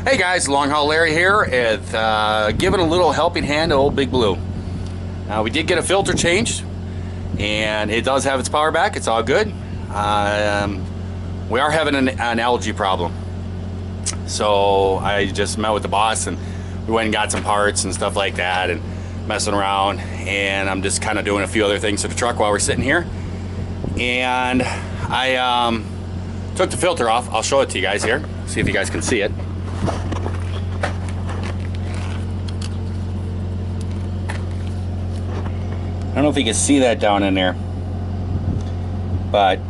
Hey guys, Long Haul Larry here with giving a little helping hand to old Big Blue. We did get a filter changed, and it does have its power back. It's all good. We are having an algae problem. So I just met with the boss, and we went and got some parts and stuff like that, and messing around. And I'm just kind of doing a few other things to the truck while we're sitting here. And I took the filter off. I'll show it to you guys here. See if you guys can see it. I don't know if you can see that down in there, but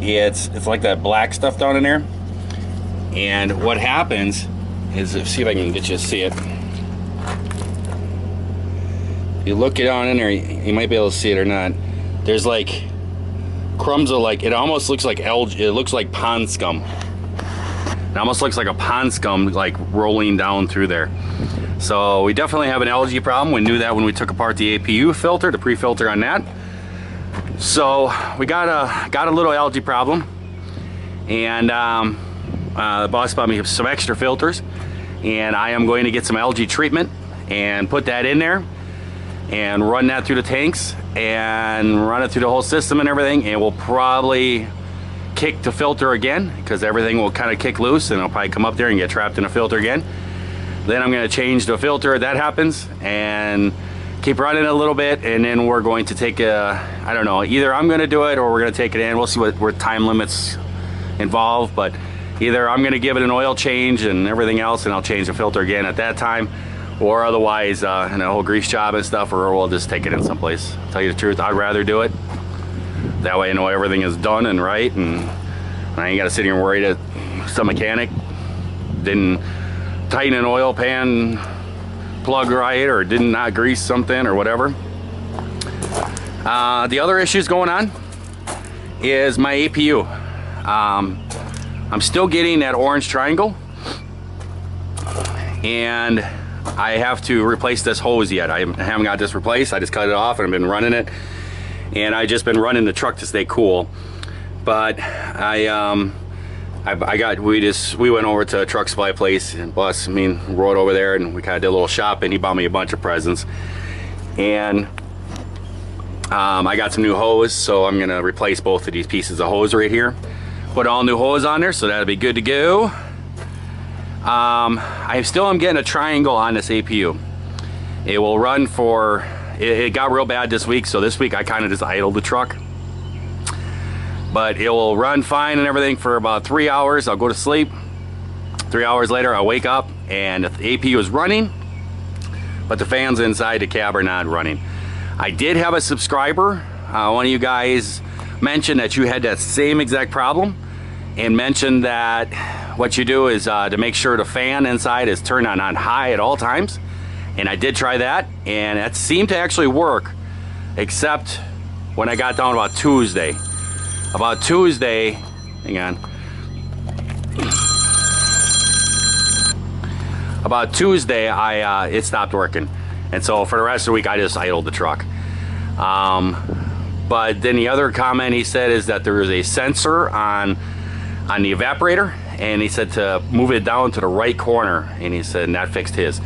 it's like that black stuff down in there. And what happens is, see if I can get you to see it. If you look it down in there, you might be able to see it or not. There's like crumbs of, like, it almost looks like algae. It looks like pond scum. It almost looks like a pond scum, like rolling down through there. So we definitely have an algae problem. We knew that when we took apart the APU filter, the pre-filter on that. So we got a little algae problem, and the boss bought me some extra filters, and I am going to get some algae treatment and put that in there and run that through the tanks and run it through the whole system and everything, and we'll probably kick the filter again because everything will kind of kick loose and it'll probably come up there and get trapped in a filter again. Then I'm going to change the filter if that happens and keep running it a little bit, and then we're going to take I don't know, either I'm going to do it or we're going to take it in. We'll see what time limits involved, but either I'm going to give it an oil change and everything else, and I'll change the filter again at that time, or otherwise in a whole grease job and stuff, or we'll just take it in someplace. Tell you the truth, I'd rather do it. That way I know everything is done and right, and I ain't got to sit here and worry that some mechanic didn't tighten an oil pan plug right, or did not grease something or whatever. The other issues going on is my APU. I'm still getting that orange triangle, and I have to replace this hose yet. I haven't got this replaced. I just cut it off and I've been running it, and I just been running the truck to stay cool. But we went over to a truck supply place, and boss, rode over there, and we kind of did a little shopping. He bought me a bunch of presents, and I got some new hose, so I'm gonna replace both of these pieces of hose right here. Put all new hose on there, so that'll be good to go. I still am getting a triangle on this APU. It will run for, it got real bad this week, so this week I kind of just idled the truck. But it will run fine and everything for about 3 hours. I'll go to sleep. 3 hours later, I'll wake up and the APU is running, but the fans inside the cab are not running. I did have a subscriber, one of you guys mentioned that you had that same exact problem, and mentioned that what you do is to make sure the fan inside is turned on high at all times. And I did try that, and it seemed to actually work, except when I got down about Tuesday. About Tuesday, hang on. About Tuesday, it stopped working, and so for the rest of the week, I just idled the truck. But then the other comment he said is that there is a sensor on the evaporator, and he said to move it down to the right corner, and he said, and that fixed his.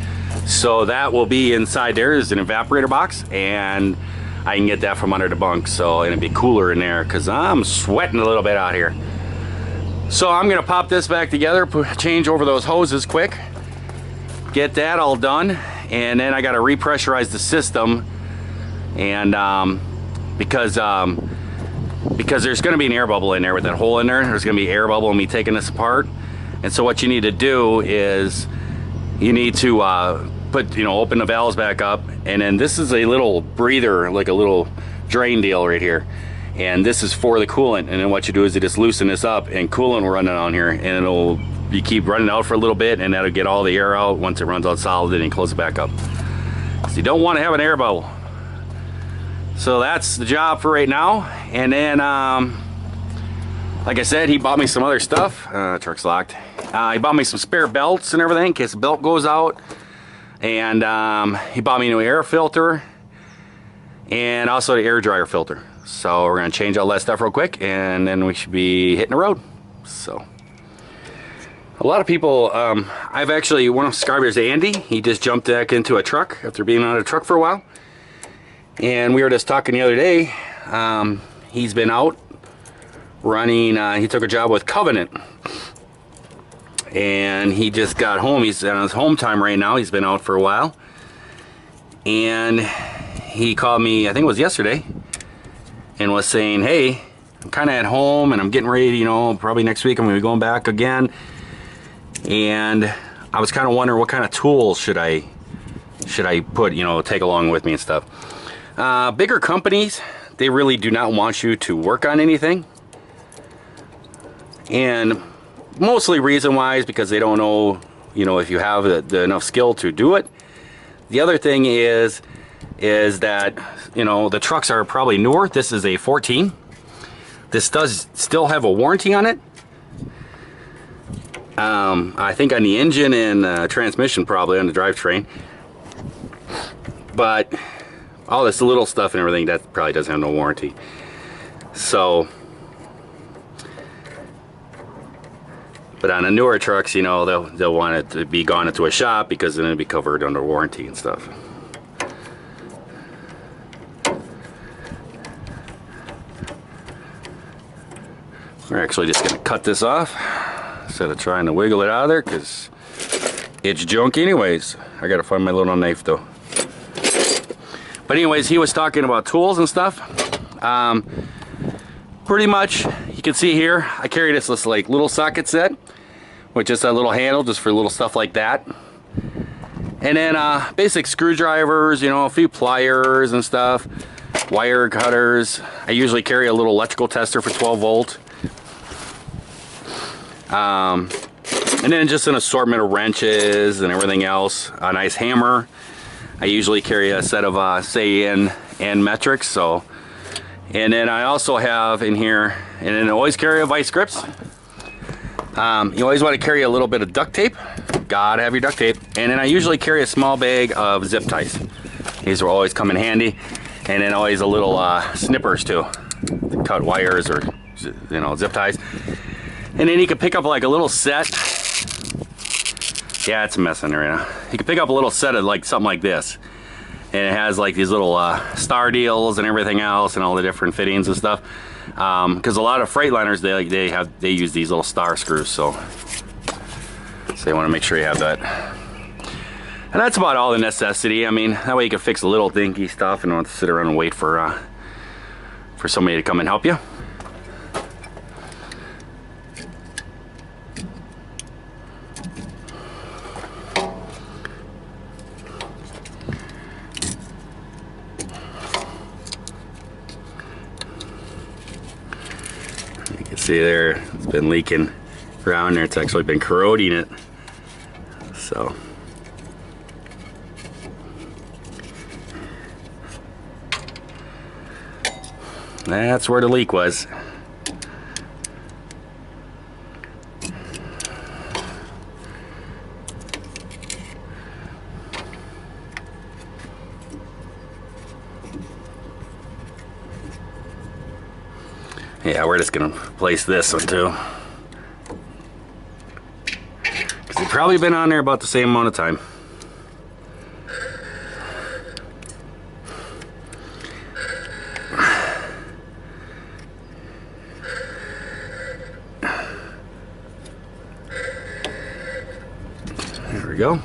So that will be inside there is an evaporator box, and I can get that from under the bunk, so it'll be cooler in there because I'm sweating a little bit out here. So I'm gonna pop this back together, change over those hoses quick, get that all done, and then I gotta repressurize the system, and because there's gonna be an air bubble in there with that hole in there. There's gonna be air bubble in me taking this apart, and so what you need to do is you need to open the valves back up, and then this is a little breather, like a little drain deal right here, and this is for the coolant. And then what you do is you just loosen this up, and coolant will run down here, and you keep running out for a little bit, and that'll get all the air out. Once it runs out solid, then you close it back up. So you don't want to have an air bubble. So that's the job for right now. And then like I said, he bought me some other stuff. Truck's locked. He bought me some spare belts and everything in case the belt goes out. And he bought me a new air filter and also the air dryer filter. So we're gonna change all that stuff real quick, and then we should be hitting the road. So A lot of people, I've actually, one of Scarber's Andy, he just jumped back into a truck after being on a truck for a while. And we were just talking the other day, he's been out running, he took a job with Covenant. And he just got home, he's on his home time right now, he's been out for a while. And he called me, I think it was yesterday, and was saying, hey, I'm kind of at home and I'm getting ready to, you know, probably next week I'm going to be going back again. And I was kind of wondering what kind of tools should I put, you know, take along with me and stuff. Bigger companies, they really do not want you to work on anything. And mostly reason why is because they don't know, you know, if you have the enough skill to do it. The other thing is that, you know, the trucks are probably newer. This is a 14. This does still have a warranty on it. I think on the engine and transmission, probably on the drivetrain. But all this little stuff and everything, that probably doesn't have no warranty. So, but on the newer trucks, you know, they'll want it to be gone into a shop because then it'll be covered under warranty and stuff. We're actually just going to cut this off instead of trying to wiggle it out of there because it's junk anyways. I got to find my little knife though. But anyways, he was talking about tools and stuff. Pretty much, you can see here, I carry this like little socket set with just a little handle just for little stuff like that. And then basic screwdrivers, you know, a few pliers and stuff, wire cutters. I usually carry a little electrical tester for 12 volt. And then just an assortment of wrenches and everything else. A nice hammer. I usually carry a set of say and metrics. So, and then I also have in here, and then I always carry a vice grips. You always want to carry a little bit of duct tape. Gotta have your duct tape. And then I usually carry a small bag of zip ties. These will always come in handy. And then always a little snippers too, to cut wires or, you know, zip ties. And then you can pick up like a little set. Yeah, it's a mess in there right now. You can pick up a little set of like something like this. And it has like these little star deals and everything else and all the different fittings and stuff. Because a lot of Freightliners, they use these little star screws. So you want to make sure you have that. And that's about all the necessity. I mean, that way you can fix a little dinky stuff and don't have to sit around and wait for somebody to come and help you. You can see there, it's been leaking around there. It's actually been corroding it. So. That's where the leak was. Yeah, we're just gonna place this one too. Because it's probably been on there about the same amount of time. There we go.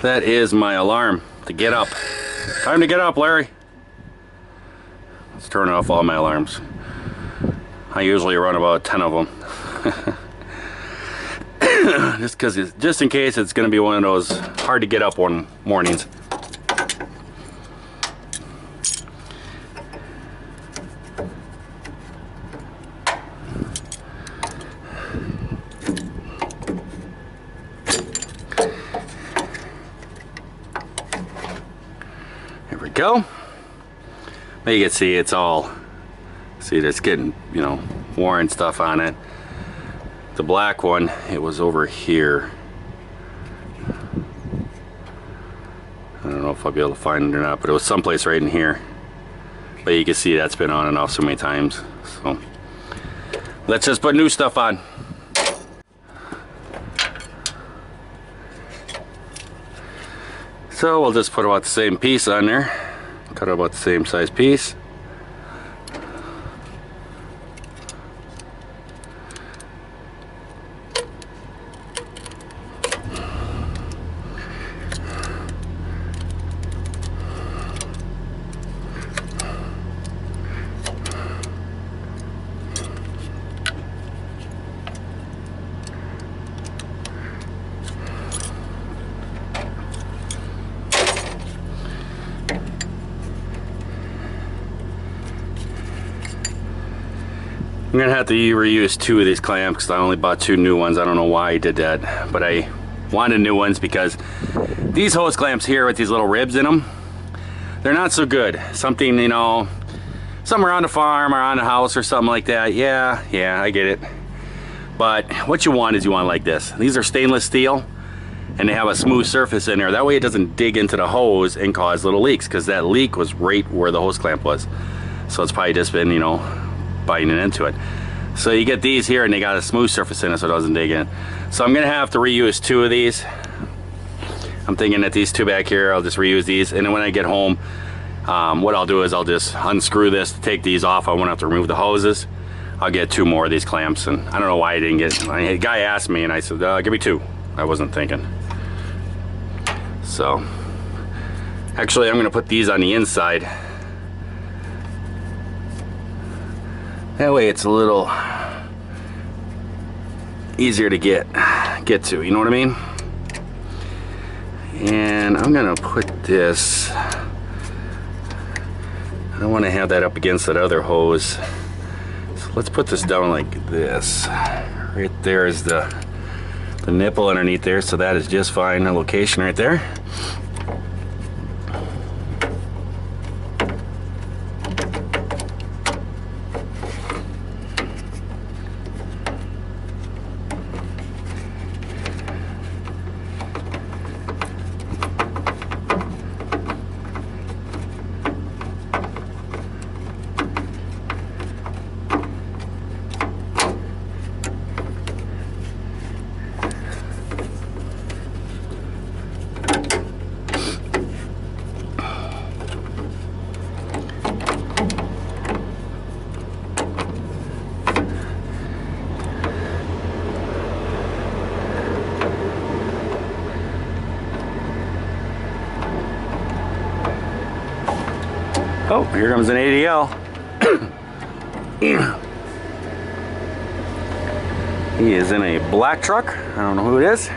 That is my alarm to get up. Time to get up, Larry. Let's turn off all my alarms. I usually run about 10 of them. just in case it's going to be one of those hard to get up one mornings. There we go. But you can see it's all, see it's getting, you know, worn stuff on it. The black one, it was over here. I don't know if I'll be able to find it or not, but it was someplace right in here. But you can see that's been on and off so many times. So let's just put new stuff on. So we'll just put about the same piece on there. Cut about the same size piece. I'm gonna have to reuse 2 of these clamps because I only bought 2 new ones. I don't know why I did that, but I wanted new ones because these hose clamps here with these little ribs in them, they're not so good. Something, you know, somewhere on the farm or on the house or something like that. Yeah, I get it. But what you want is you want like this. These are stainless steel and they have a smooth surface in there. That way it doesn't dig into the hose and cause little leaks, because that leak was right where the hose clamp was. So it's probably just been, you know, biting into it. So you get these here and they got a smooth surface in it so it doesn't dig in. So I'm gonna have to reuse 2 of these. I'm thinking that these 2 back here, I'll just reuse these, and then when I get home, what I'll do is I'll just unscrew this, take these off. I won't have to remove the hoses. I'll get 2 more of these clamps, and I don't know why I didn't get it. A guy asked me and I said, give me 2. I wasn't thinking. So actually I'm gonna put these on the inside. That way it's a little easier to get to, you know what I mean? And I'm gonna put this, I don't want to have that up against that other hose. So let's put this down like this. Right there is the nipple underneath there, so that is just fine. The location right there. Oh, here comes an ADL. He is in a black truck. I don't know who it is.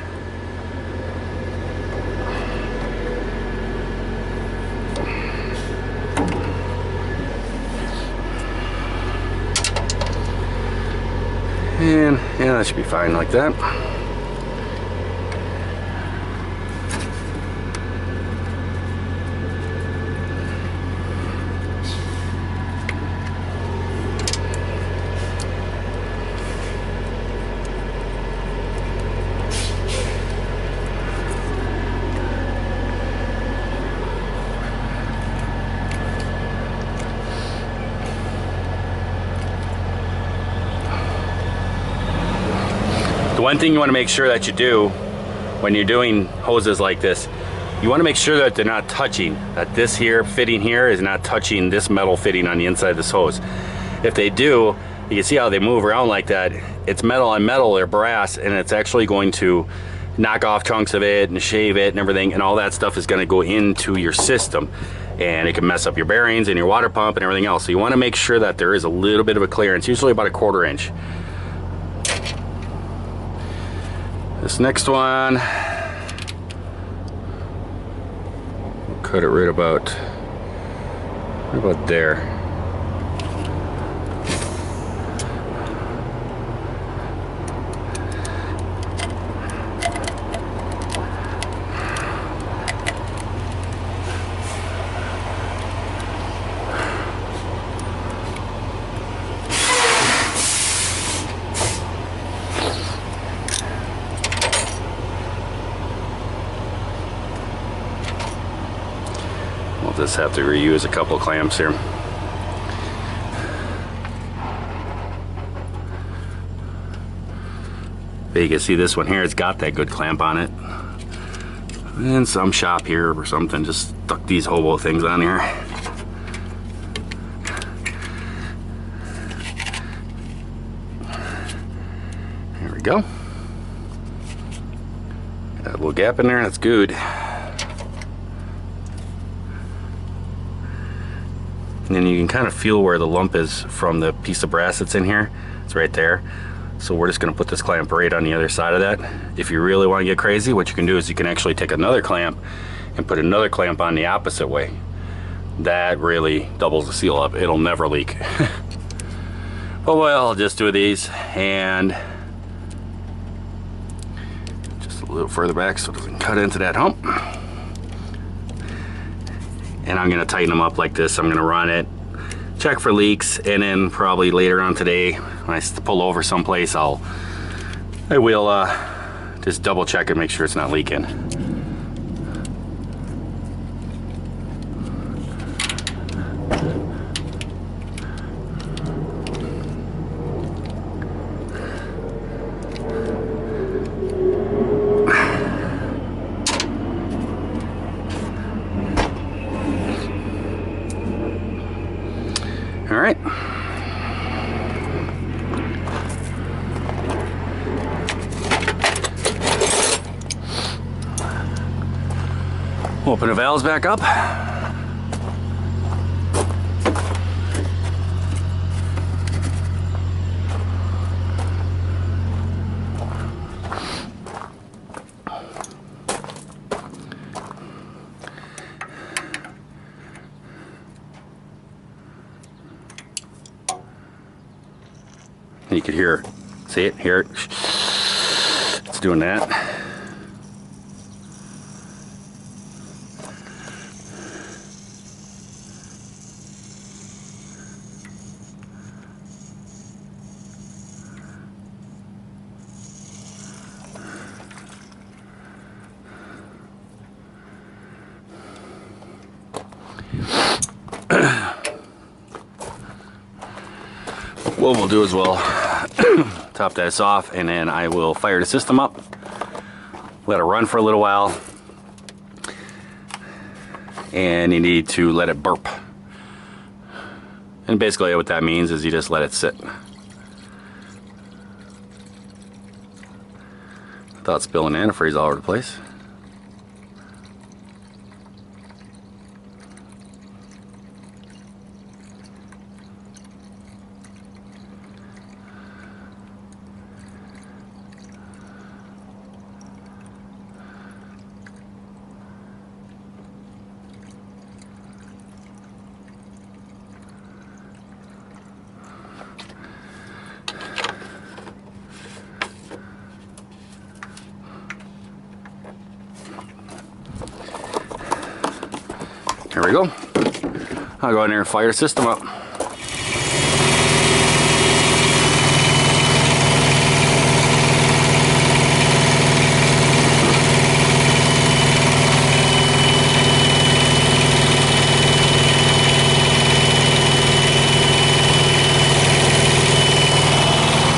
And yeah, that should be fine like that. One thing you want to make sure that you do when you're doing hoses like this, you want to make sure that they're not touching, that this here fitting here is not touching this metal fitting on the inside of this hose. If they do, you can see how they move around like that. It's metal on metal or brass, and it's actually going to knock off chunks of it and shave it and everything, and all that stuff is going to go into your system, and it can mess up your bearings and your water pump and everything else. So you want to make sure that there is a little bit of a clearance, usually about 1/4 inch. This next one, we'll cut it right about there. Just have to reuse a couple clamps here. But you can see this one here, it's got that good clamp on it. And some shop here or something just stuck these hobo things on here. There we go. Got a little gap in there, that's good. And then you can kind of feel where the lump is from the piece of brass that's in here. It's right there. So we're just going to put this clamp right on the other side of that. If you really want to get crazy, what you can do is you can actually take another clamp and put another clamp on the opposite way. That really doubles the seal up. It'll never leak. But well, I'll just do these and just a little further back so it doesn't cut into that hump. And I'm gonna tighten them up like this. I'm gonna run it, check for leaks, and then probably later on today, when I pull over someplace, I will just double check and make sure it's not leaking. All right. Open the valves back up. You could hear it. See it? Hear it? It's doing that. What we'll do is we'll top this off, and then I will fire the system up, let it run for a little while, and you need to let it burp. And basically what that means is you just let it sit. Without spilling antifreeze all over the place. There we go. I'll go in there and fire the system up.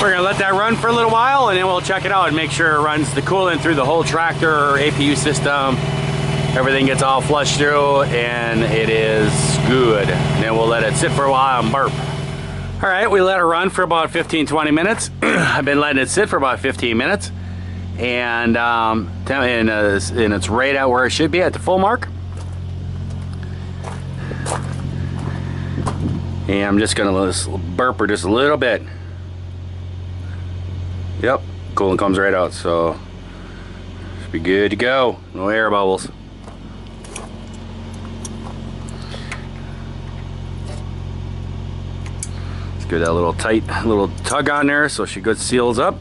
We're gonna let that run for a little while, and then we'll check it out and make sure it runs the coolant through the whole tractor or APU system. Everything gets all flushed through and it is good. And then we'll let it sit for a while and burp. All right, we let it run for about 15-20 minutes. I've been letting it sit for about 15 minutes. And it's right at where it should be at the full mark. And I'm just gonna let this burp her just a little bit. Yep, coolant comes right out, so should be good to go. No air bubbles. Give that little tight little tug on there so she good seals up.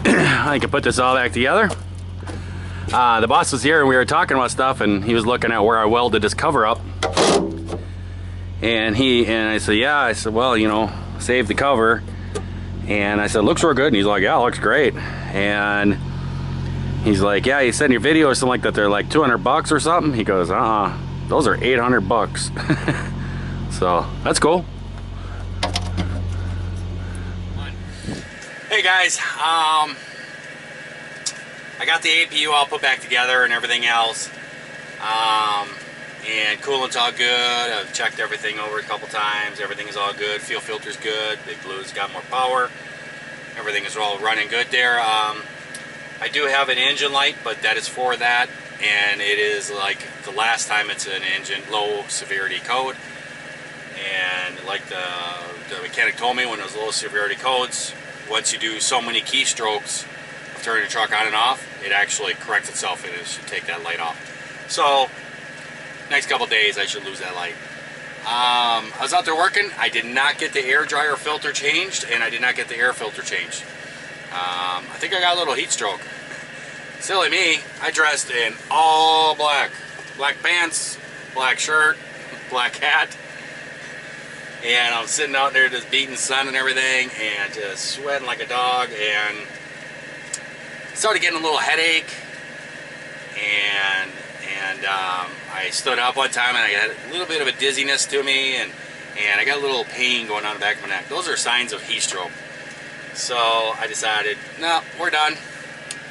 I can put this all back together. The boss was here and we were talking about stuff, and he was looking at where I welded this cover up, and I said, yeah, I said, well, you know, save the cover, and I said, looks real good, and he's like, yeah, it looks great. And he's like, yeah, you said in your video or something like that they're like 200 bucks or something. He goes, those are 800 bucks. So that's cool. Hey guys, I got the APU all put back together and everything else. And coolant's all good. I've checked everything over a couple times. Everything is all good. Fuel filter's good. Big Blue's got more power. Everything is all running good there. I do have an engine light, but that is for that. And it is like the last time, it's an engine low severity code. And like the mechanic told me, when it was low severity codes, once you do so many keystrokes of turning the truck on and off, it actually corrects itself and it should take that light off. So next couple days I should lose that light. I was out there working. I did not get the air dryer filter changed, and I did not get the air filter changed. I think I got a little heat stroke. Silly me, I dressed in all black. Black pants, black shirt, black hat. And I'm sitting out there just beating the sun and everything, and just sweating like a dog, and started getting a little headache. And I stood up one time and I got a little bit of a dizziness to me, and I got a little pain going on the back of my neck. Those are signs of heat stroke. So I decided, no, we're done.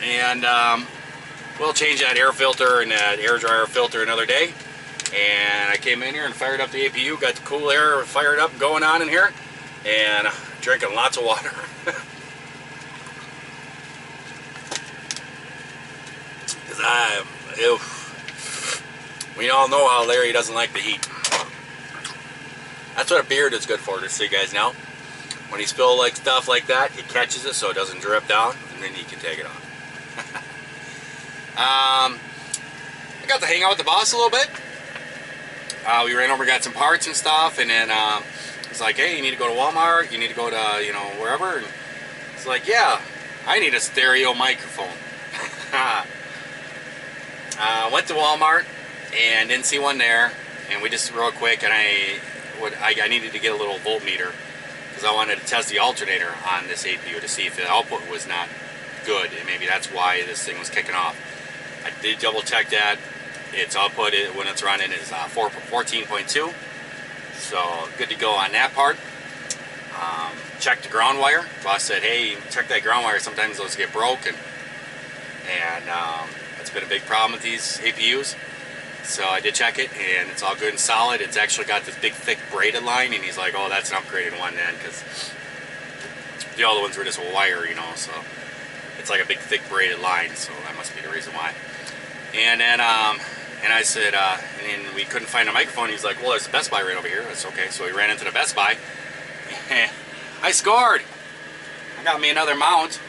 And we'll change that air filter and that air dryer filter another day. And I came in here and fired up the APU, got the cool air fired up going on in here, and drinking lots of water. Because we all know how Larry doesn't like the heat. That's what a beard is good for, just so you guys know. When he spills like stuff like that, he catches it so it doesn't drip down, and then he can take it off. I got to hang out with the boss a little bit. We ran over, got some parts and stuff, and then he's like, hey, you need to go to Walmart, you need to go to, you know, wherever. And it's like, yeah, I need a stereo microphone. Went to Walmart and didn't see one there, and we just real quick, and I needed to get a little voltmeter because I wanted to test the alternator on this APU to see if the output was not good, and maybe that's why this thing was kicking off. I did double check that. Its output when it's running is 14.2, so good to go on that part. Checked the ground wire. Boss said, hey, check that ground wire, sometimes those get broken, and that's been a big problem with these APUs. So I did check it, and it's all good and solid. It's actually got this big thick braided line, and he's like, oh, that's an upgraded one then, because the other ones were just a wire, you know, so it's like a big thick braided line, so that must be the reason why. And then and I said, and we couldn't find a microphone. He's like, well, there's a Best Buy right over here. That's okay. So we ran into the Best Buy. I scored. I got me another mount.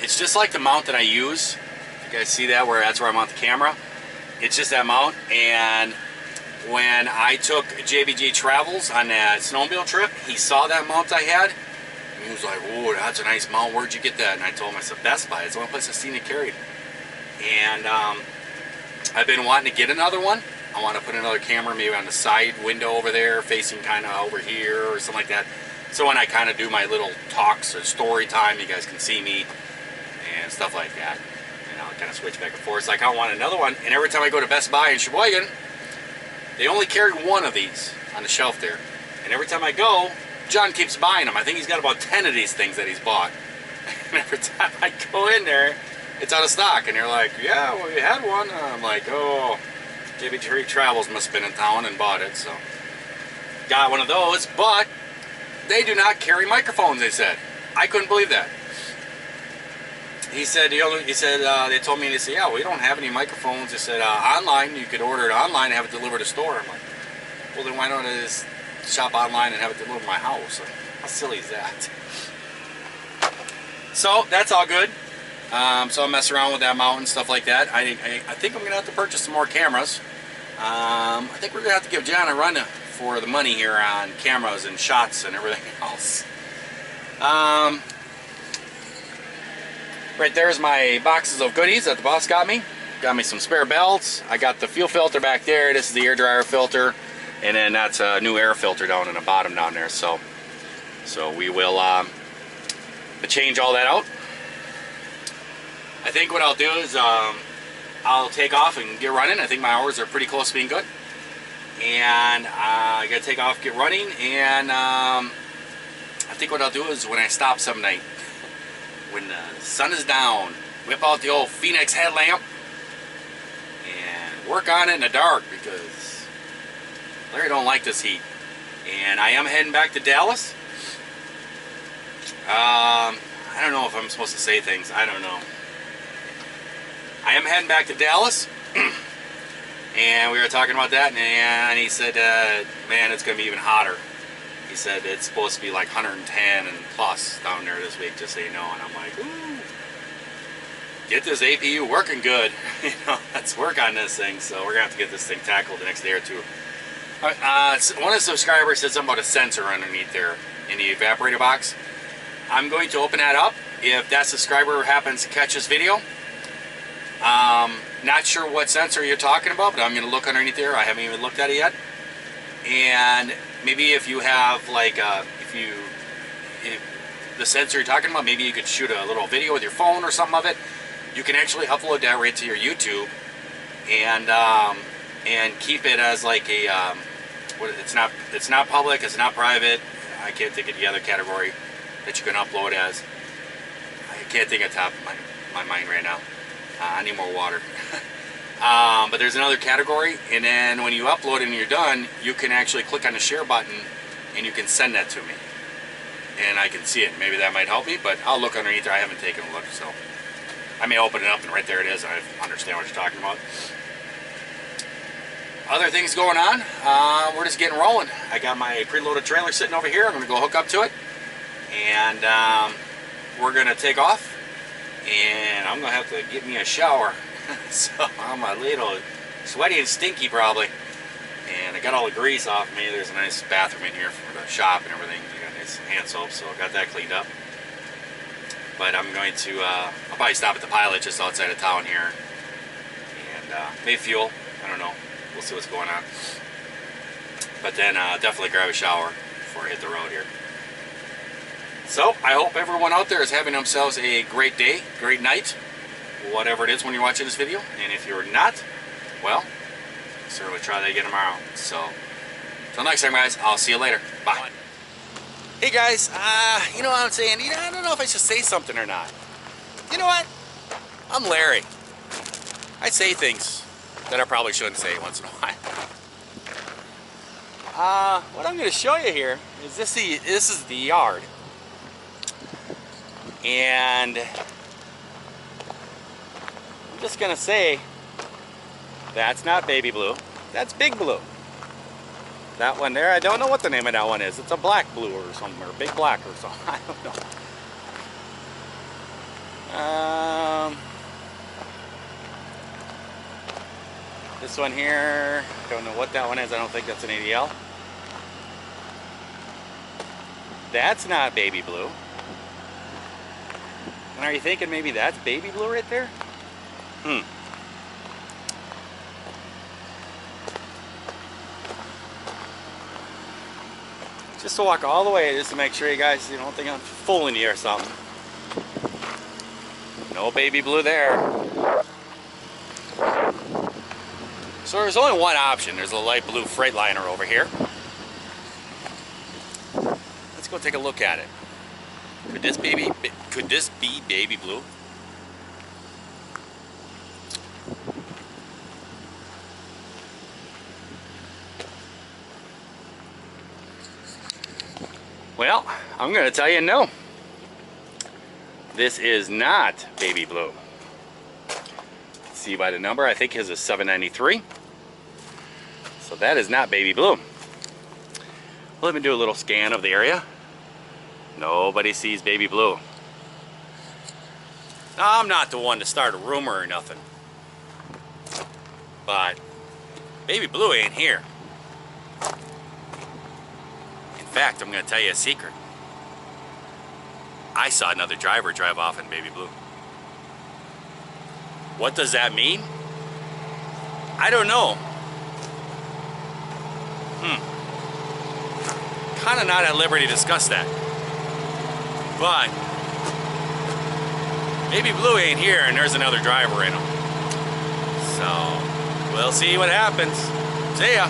It's just like the mount that I use. You guys see that? That's where I mount the camera. It's just that mount. And when I took JBG Travels on that snowmobile trip, he saw that mount I had. And he was like, whoa, that's a nice mount. Where'd you get that? And I told him, I said, Best Buy. It's the only place I've seen it carried. And I've been wanting to get another one. I want to put another camera maybe on the side window over there, facing kind of over here or something like that. So when I kind of do my little talks or story time, you guys can see me and stuff like that. And I'll kind of switch back and forth. It's like I want another one. And every time I go to Best Buy in Sheboygan, they only carry one of these on the shelf there. And every time I go, John keeps buying them. I think he's got about 10 of these things that he's bought. And every time I go in there, it's out of stock. And they're like, yeah, well, we had one. I'm like, oh, JBG Travels must have been in town and bought it. So got one of those, but they do not carry microphones, they said. I couldn't believe that. He said, they told me, they said, yeah, we don't have any microphones. They said, online, you could order it online and have it delivered to store. I'm like, well, then why don't I just shop online and have it delivered to my house? How silly is that? So that's all good. So I'll mess around with that mount and stuff like that. I think I'm going to have to purchase some more cameras. I think we're going to have to give John a run for the money here on cameras and shots and everything else. Right there's my boxes of goodies that the boss got me. Got me some spare belts. I got the fuel filter back there. This is the air dryer filter. And then that's a new air filter down in the bottom down there. So we will change all that out. I think what I'll do is I'll take off and get running. I think my hours are pretty close to being good. And I gotta take off, get running, and I think what I'll do is when I stop some night, when the sun is down whip out the old Phoenix headlamp and work on it in the dark because Larry don't like this heat. And I am heading back to Dallas. I don't know if I'm supposed to say things. I don't know. I am heading back to Dallas. And we were talking about that, and he said, man, it's going to be even hotter. He said it's supposed to be like 110 and plus down there this week, just so you know. And I'm like, ooh, get this APU working good. You know, let's work on this thing. So we're going to have to get this thing tackled the next day or two. One of the subscribers said something about a sensor underneath there in the evaporator box. I'm going to open that up if that subscriber happens to catch this video. Not sure what sensor you're talking about, but I'm going to look underneath there. I haven't even looked at it yet. And maybe if you have like if the sensor you're talking about, maybe you could shoot a little video with your phone or something of it. You can actually upload that right to your YouTube and keep it as like a it's not public, it's not private. I can't think of the other category that you can upload as. I can't think of the top of my mind right now. I need more water. But there's another category, and then when you upload it and you're done, you can actually click on the share button and you can send that to me. And I can see it. Maybe that might help me, but I'll look underneath there. I haven't taken a look, so I may open it up and right there it is. I understand what you're talking about. Other things going on, we're just getting rolling. I got my preloaded trailer sitting over here. I'm going to go hook up to it, and we're going to take off. And I'm going to have to get me a shower. So I'm a little sweaty and stinky probably. And I got all the grease off me. There's a nice bathroom in here for the shop and everything. You got nice hand soap, so I got that cleaned up. But I'm going to, I'll probably stop at the Pilot just outside of town here. And maybe fuel. I don't know. We'll see what's going on. But then definitely grab a shower before I hit the road here. So, I hope everyone out there is having themselves a great day, great night, whatever it is when you're watching this video. And if you're not, well, certainly try that again tomorrow. So, until next time, guys, I'll see you later. Bye. Hey, guys, you know what I'm saying? You know, I don't know if I should say something or not. You know what? I'm Larry. I say things that I probably shouldn't say once in a while. What I'm going to show you here is this is the yard. And I'm just gonna say that's not baby blue, that's big blue. That one there, I don't know what the name of that one is. It's a black blue or something, or big black or something. I don't know. This one here, don't know what that one is. I don't think that's an ADL. That's not baby blue. And are you thinking maybe that's baby blue right there? Just to walk all the way, just to make sure you guys, you don't think I'm fooling you or something. No baby blue there. So there's only one option. There's a light blue Freightliner over here. Let's go take a look at it. Could this be baby blue? Well, I'm going to tell you no. This is not baby blue. See by the number, I think his is 793. So that is not baby blue. Let me do a little scan of the area. Nobody sees baby blue. Now, I'm not the one to start a rumor or nothing, but baby blue ain't here. In fact, I'm going to tell you a secret. I saw another driver drive off in baby blue. What does that mean? I don't know. Kind of not at liberty to discuss that. But baby blue ain't here and there's another driver in him. So we'll see what happens. See ya.